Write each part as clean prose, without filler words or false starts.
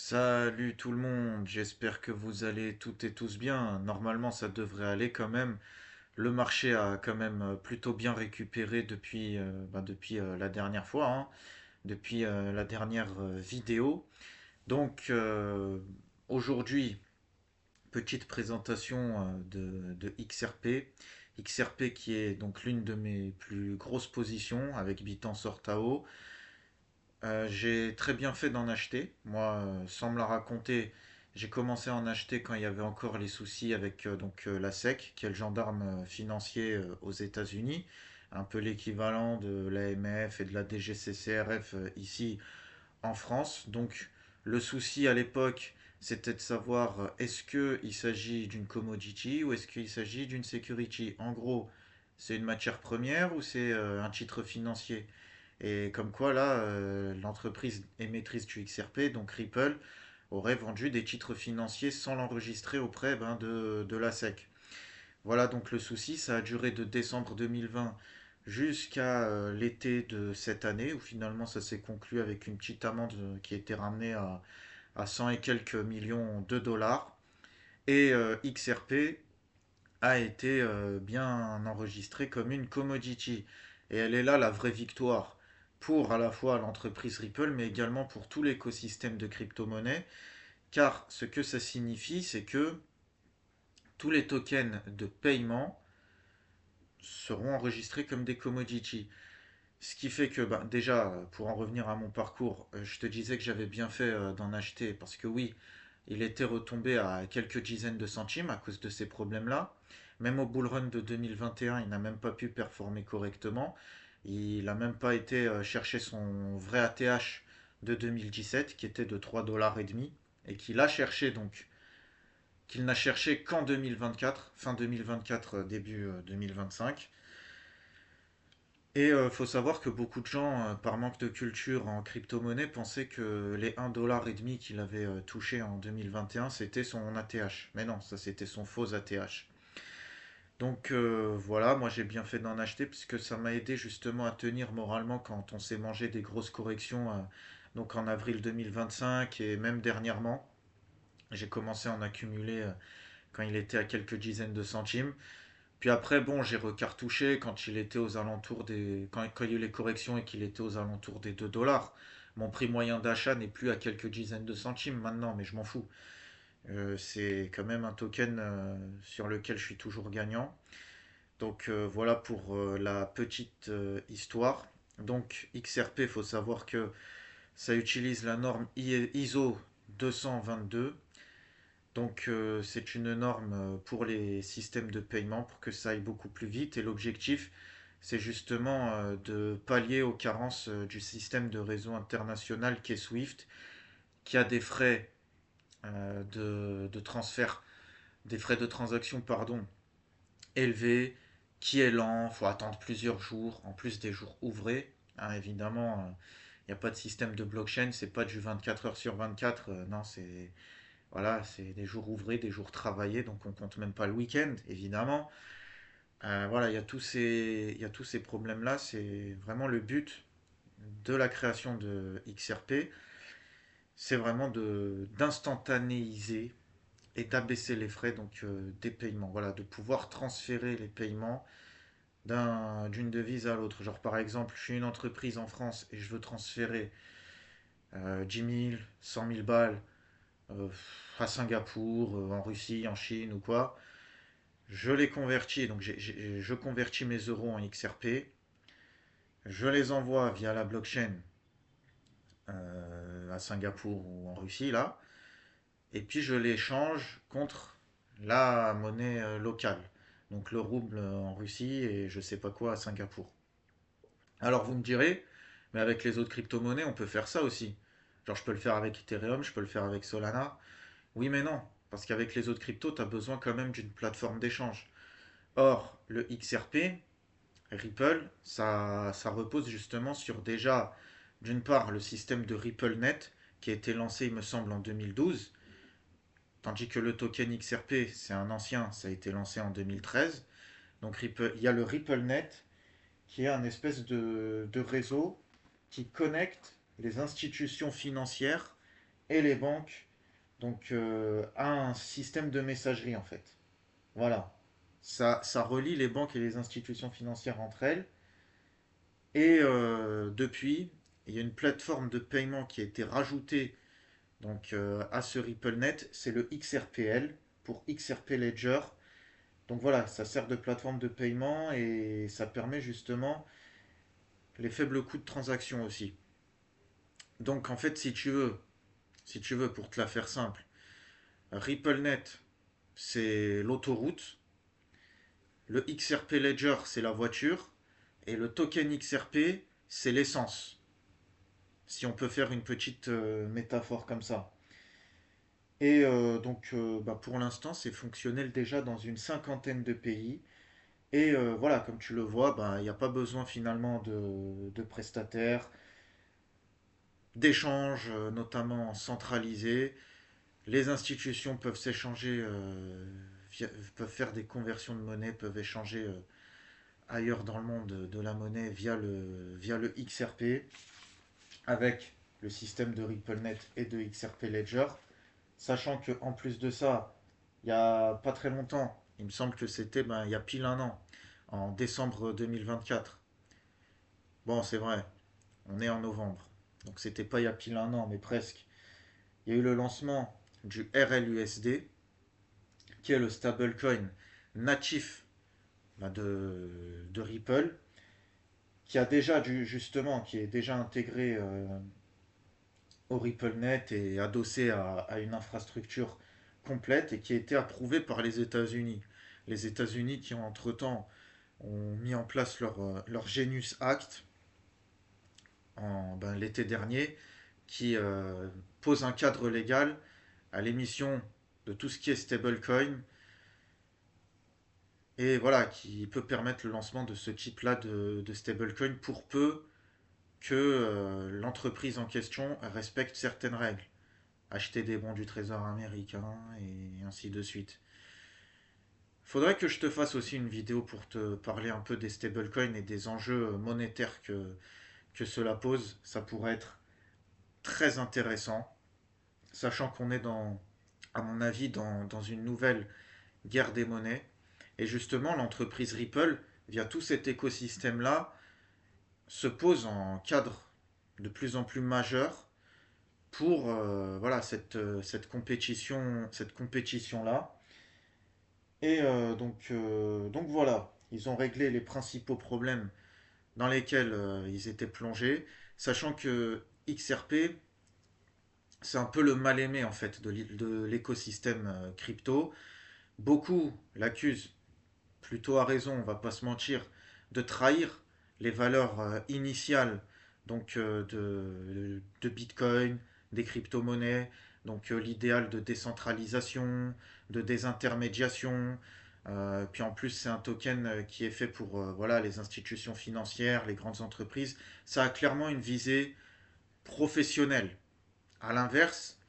Salut tout le monde, j'espère que vous allez toutes et tous bien. Normalement, ça devrait aller quand même. Le marché a quand même plutôt bien récupéré depuis la dernière fois, hein, depuis la dernière vidéo. Donc aujourd'hui, petite présentation de XRP. XRP qui est donc l'une de mes plus grosses positions avec Bitance Ortao. J'ai très bien fait d'en acheter. Moi, sans me la raconter, j'ai commencé à en acheter quand il y avait encore les soucis avec la SEC, qui est le gendarme financier aux États-Unis, un peu l'équivalent de l'AMF et de la DGCCRF ici en France. Donc, le souci à l'époque, c'était de savoir est-ce qu'il s'agit d'une commodity ou est-ce qu'il s'agit d'une security. En gros, c'est une matière première ou c'est un titre financier. Et comme quoi, là, l'entreprise émettrice du XRP, donc Ripple, aurait vendu des titres financiers sans l'enregistrer auprès de la SEC. Voilà donc le souci, ça a duré de décembre 2020 jusqu'à l'été de cette année, où finalement ça s'est conclu avec une petite amende qui a été ramenée à 100 et quelques millions de dollars. Et XRP a été bien enregistrée comme une commodity. Et elle est là la vraie victoire pour à la fois l'entreprise Ripple, mais également pour tout l'écosystème de crypto-monnaies. Car ce que ça signifie, c'est que tous les tokens de paiement seront enregistrés comme des commodities. Ce qui fait que, bah, déjà, pour en revenir à mon parcours, je te disais que j'avais bien fait d'en acheter parce que oui, il était retombé à quelques dizaines de centimes à cause de ces problèmes-là. Même au bull run de 2021, il n'a même pas pu performer correctement. Il n'a même pas été chercher son vrai ATH de 2017 qui était de 3,5 $ et qu'il a cherché donc, qu'il n'a cherché qu'en 2024, fin 2024, début 2025. Et faut savoir que beaucoup de gens, par manque de culture en crypto-monnaie, pensaient que les 1,5 $ qu'il avait touché en 2021, c'était son ATH. Mais non, ça c'était son faux ATH. Donc voilà, moi j'ai bien fait d'en acheter puisque ça m'a aidé justement à tenir moralement quand on s'est mangé des grosses corrections, donc en avril 2025 et même dernièrement. J'ai commencé à en accumuler quand il était à quelques dizaines de centimes. Puis après, bon, j'ai recartouché quand il était aux alentours des. Quand il y a eu les corrections et qu'il était aux alentours des 2 $. Mon prix moyen d'achat n'est plus à quelques dizaines de centimes maintenant, mais je m'en fous. C'est quand même un token sur lequel je suis toujours gagnant. Donc voilà pour la petite histoire. Donc XRP, il faut savoir que ça utilise la norme ISO 222. Donc c'est une norme pour les systèmes de paiement pour que ça aille beaucoup plus vite et l'objectif c'est justement de pallier aux carences du système de réseau international qui est SWIFT, qui a des frais de transfert, des frais de transaction pardon, élevés, qui est lent, il faut attendre plusieurs jours, en plus des jours ouvrés. Hein, évidemment, il n'y a pas de système de blockchain, c'est pas du 24 heures sur 24, non, c'est voilà, c'est des jours ouvrés, des jours travaillés, donc on compte même pas le week-end, évidemment. Voilà, il y a tous ces problèmes-là. C'est vraiment le but de la création de XRP, c'est vraiment d'instantanéiser et d'abaisser les frais des paiements. Voilà, de pouvoir transférer les paiements d'une devise à l'autre. Genre par exemple, je suis une entreprise en France et je veux transférer 10 000, 100 000 balles euh, à Singapour, en Russie, en Chine ou quoi. Je les convertis, donc je convertis mes euros en XRP, je les envoie via la blockchain à Singapour ou en Russie, là, et puis je les change contre la monnaie locale, donc le rouble en Russie et je sais pas quoi à Singapour. Alors vous me direz, mais avec les autres crypto-monnaies, on peut faire ça aussi. Genre je peux le faire avec Ethereum, je peux le faire avec Solana. Oui mais non, parce qu'avec les autres cryptos, tu as besoin quand même d'une plateforme d'échange. Or, le XRP, Ripple, ça repose justement sur déjà, d'une part, le système de RippleNet qui a été lancé, il me semble, en 2012, tandis que le token XRP, c'est un ancien, ça a été lancé en 2013. Donc il y a le RippleNet qui est un espèce de réseau qui connecte les institutions financières et les banques à un système de messagerie en fait. Voilà. Ça relie les banques et les institutions financières entre elles. Et depuis, il y a une plateforme de paiement qui a été rajoutée à ce RippleNet, c'est le XRPL pour XRP Ledger. Donc voilà, ça sert de plateforme de paiement et ça permet justement les faibles coûts de transaction aussi. Donc en fait, si tu veux pour te la faire simple, RippleNet, c'est l'autoroute, le XRP Ledger, c'est la voiture, et le token XRP, c'est l'essence. Si on peut faire une petite métaphore comme ça. Et pour l'instant, c'est fonctionnel déjà dans une cinquantaine de pays. Et voilà, comme tu le vois, il n'y a pas besoin finalement de prestataires, d'échanges, notamment centralisés. Les institutions peuvent s'échanger, peuvent faire des conversions de monnaie, peuvent échanger ailleurs dans le monde de la monnaie via le XRP avec le système de RippleNet et de XRP Ledger. Sachant qu'en plus de ça, il n'y a pas très longtemps, il me semble que c'était il y a pile un an, en décembre 2024. Bon, c'est vrai, on est en novembre. Donc c'était pas il y a pile un an, mais presque. Il y a eu le lancement du RLUSD, qui est le stablecoin natif de Ripple, qui est déjà intégré au RippleNet et adossé à une infrastructure complète et qui a été approuvé par les États-Unis. Les États-Unis qui entre-temps ont mis en place leur Genius Act l'été dernier, qui pose un cadre légal à l'émission de tout ce qui est stablecoin et voilà, qui peut permettre le lancement de ce type-là de stablecoin pour peu que l'entreprise en question respecte certaines règles. Acheter des bons du trésor américain et ainsi de suite. Faudrait que je te fasse aussi une vidéo pour te parler un peu des stablecoins et des enjeux monétaires que cela pose. Ça pourrait être très intéressant, sachant qu'on est à mon avis, dans une nouvelle guerre des monnaies. Et justement, l'entreprise Ripple, via tout cet écosystème-là, se pose en cadre de plus en plus majeur pour voilà, cette compétition-là. Et donc voilà, ils ont réglé les principaux problèmes dans lesquels ils étaient plongés, sachant que XRP, c'est un peu le mal-aimé en fait de l'écosystème crypto. Beaucoup l'accusent, plutôt à raison, on va pas se mentir, de trahir les valeurs initiales de Bitcoin, des crypto-monnaies, l'idéal de décentralisation, de désintermédiation. Puis en plus, c'est un token qui est fait pour voilà, les institutions financières, les grandes entreprises. Ça a clairement une visée professionnelle. À l'inverse,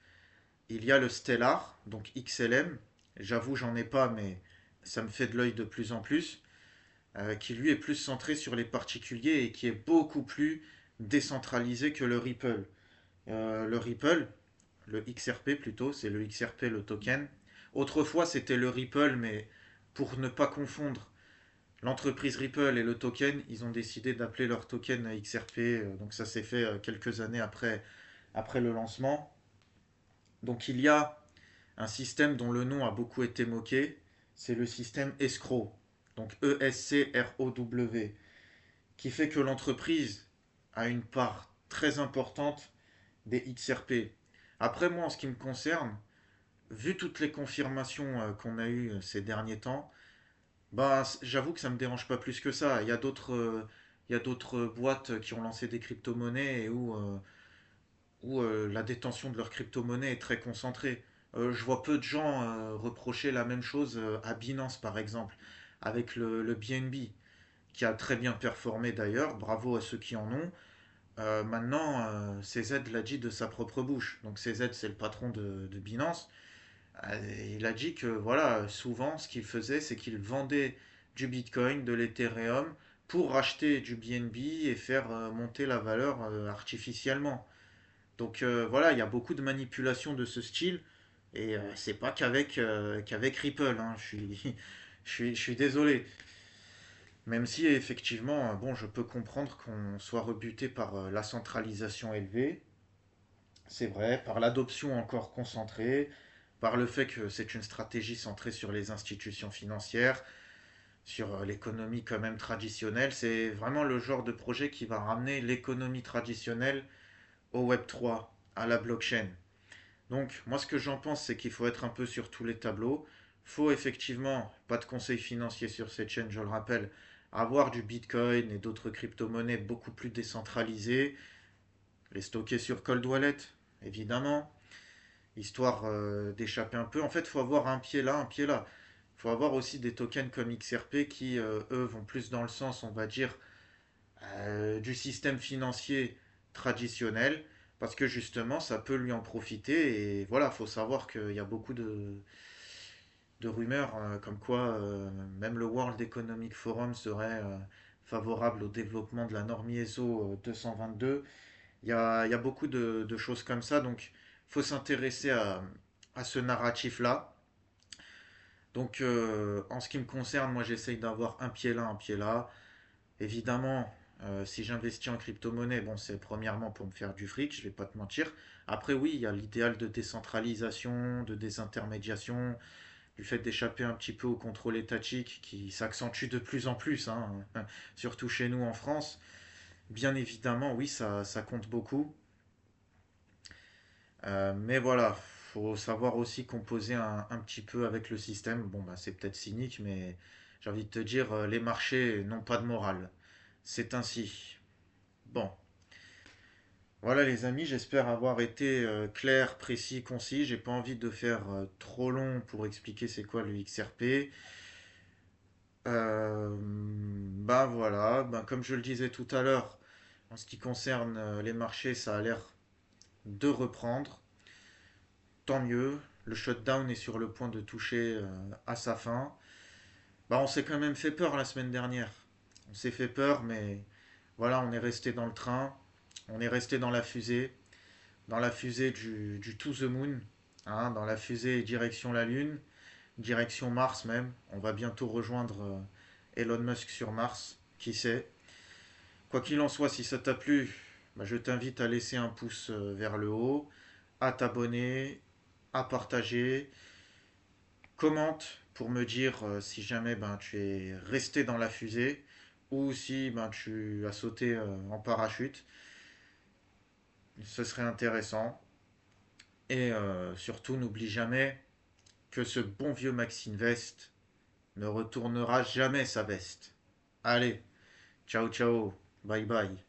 il y a le Stellar, donc XLM. J'avoue, j'en ai pas, mais ça me fait de l'œil de plus en plus. Qui lui est plus centré sur les particuliers et qui est beaucoup plus décentralisé que le Ripple. Le Ripple, le XRP plutôt, c'est le XRP le token. Autrefois c'était le Ripple, mais pour ne pas confondre l'entreprise Ripple et le token, ils ont décidé d'appeler leur token XRP. Donc ça s'est fait quelques années après le lancement. Donc il y a un système dont le nom a beaucoup été moqué, c'est le système escrow, donc ESCROW, qui fait que l'entreprise a une part très importante des XRP. Après moi, en ce qui me concerne, vu toutes les confirmations qu'on a eues ces derniers temps, j'avoue que ça me dérange pas plus que ça. Il y a d'autres boîtes qui ont lancé des crypto-monnaies et où la détention de leur crypto-monnaie est très concentrée. Je vois peu de gens reprocher la même chose à Binance, par exemple, avec le BNB, qui a très bien performé d'ailleurs. Bravo à ceux qui en ont. Maintenant, CZ l'a dit de sa propre bouche. Donc CZ, c'est le patron de Binance. Il a dit que voilà, souvent, ce qu'il faisait, c'est qu'il vendait du Bitcoin, de l'Ethereum, pour racheter du BNB et faire monter la valeur artificiellement. Donc voilà, il y a beaucoup de manipulations de ce style. Et c'est pas qu'avec Ripple, hein. Je suis désolé. Même si effectivement, bon, je peux comprendre qu'on soit rebuté par la centralisation élevée, c'est vrai, par l'adoption encore concentrée, par le fait que c'est une stratégie centrée sur les institutions financières, sur l'économie quand même traditionnelle. C'est vraiment le genre de projet qui va ramener l'économie traditionnelle au Web3, à la blockchain. Donc, moi, ce que j'en pense, c'est qu'il faut être un peu sur tous les tableaux. Il faut effectivement, pas de conseils financiers sur cette chaîne, je le rappelle, avoir du Bitcoin et d'autres crypto-monnaies beaucoup plus décentralisées, les stocker sur Cold Wallet, évidemment, histoire d'échapper un peu. En fait, il faut avoir un pied là, un pied là. Il faut avoir aussi des tokens comme XRP qui, eux, vont plus dans le sens, on va dire, du système financier traditionnel, parce que justement, ça peut lui en profiter. Et voilà, il faut savoir qu'il y a beaucoup de rumeurs comme quoi même le World Economic Forum serait favorable au développement de la norme ISO 222. Il y a beaucoup de choses comme ça, donc il faut s'intéresser à ce narratif-là. Donc en ce qui me concerne, moi j'essaye d'avoir un pied là, un pied là. Évidemment, si j'investis en crypto-monnaie, bon, c'est premièrement pour me faire du fric, je vais pas te mentir. Après, oui, il y a l'idéal de décentralisation, de désintermédiation, du fait d'échapper un petit peu au contrôle étatique qui s'accentue de plus en plus, hein, surtout chez nous en France. Bien évidemment, oui, ça compte beaucoup. Mais voilà, faut savoir aussi composer un petit peu avec le système. Bon, bah, c'est peut-être cynique, mais j'ai envie de te dire, les marchés n'ont pas de morale. C'est ainsi. Bon, voilà les amis, j'espère avoir été clair, précis, concis. J'ai pas envie de faire trop long pour expliquer c'est quoi le XRP. Ben voilà, ben comme je le disais tout à l'heure, en ce qui concerne les marchés, ça a l'air de reprendre. Tant mieux. Le shutdown est sur le point de toucher à sa fin. Bah, on s'est quand même fait peur la semaine dernière. On s'est fait peur, mais voilà, on est resté dans le train. On est resté dans la fusée du To the Moon, hein, dans la fusée direction la Lune, direction Mars même. On va bientôt rejoindre Elon Musk sur Mars, qui sait. Quoi qu'il en soit, si ça t'a plu, bah, je t'invite à laisser un pouce vers le haut, à t'abonner, à partager, commente pour me dire si jamais ben, tu es resté dans la fusée ou si ben, tu as sauté en parachute. Ce serait intéressant. Et surtout, n'oublie jamais que ce bon vieux Max Invest ne retournera jamais sa veste. Allez, ciao ciao, bye bye.